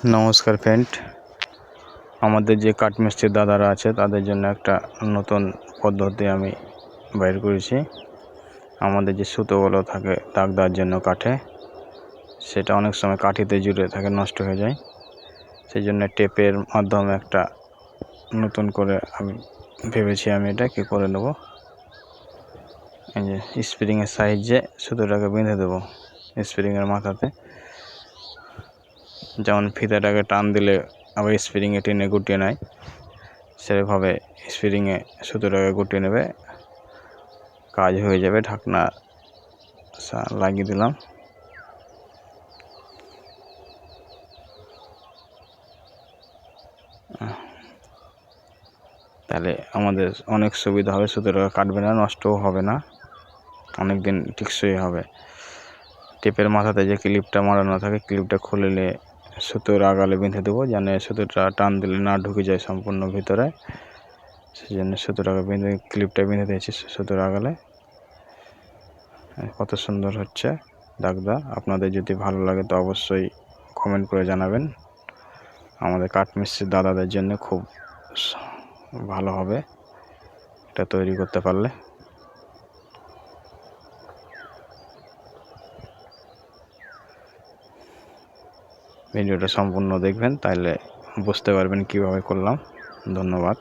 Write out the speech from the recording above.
নমস্কার ফ্রেন্ড, আমাদের যে কাঠমিস্ত্রির দাদারা আছে তাদের জন্য একটা নতুন পদ্ধতি আমি বাইর করেছি। আমাদের যে সুতোগুলো থাকে দাগ দেওয়ার জন্য কাঠে, সেটা অনেক সময় কাঠিতে জুড়ে থাকে, নষ্ট হয়ে যায়। সেই জন্য টেপের মাধ্যমে একটা নতুন করে আমি ভেবেছি আমি এটা কী করে নেব। এই যে স্প্রিংয়ের সাহায্যে সুতোটাকে বেঁধে দেবো স্প্রিংয়ের মাথাতে। যেমন ফিতাটাকে টান দিলে আবার স্প্রিংয়ে টেনে গুটিয়ে নেয়, সেভাবে স্প্রিংয়ে সুতোটাকে গুটিয়ে নেবে, কাজ হয়ে যাবে। ঢাকনা লাগিয়ে দিলাম। তাহলে আমাদের অনেক সুবিধা হবে, সুতোটা কাটবে না, নষ্টও হবে না, অনেক দিন টেকসই হবে। টেপের মাথাতে যে ক্লিপটা মারানো থাকে, ক্লিপটা খুলে সুতোর আগালে বেঁধে দেবো, যেন সুতোটা টান দিলে না ঢুকে যায় সম্পূর্ণ ভিতরে। সেই জন্য সুতোটাকে বেঁধে ক্লিপটা বেঁধে দিয়েছি সুতোর আগালে। কত সুন্দর হচ্ছে দাগদা। আপনাদের যদি ভালো লাগে তো অবশ্যই কমেন্ট করে জানাবেন। আমাদের কাঠমিস্ত্রির দাদাদের জন্য খুব ভালো হবে এটা তৈরি করতে পারলে। ভিডিওটা সম্পূর্ণ দেখবেন, তাহলে বুঝতে পারবেন কিভাবে করলাম। ধন্যবাদ।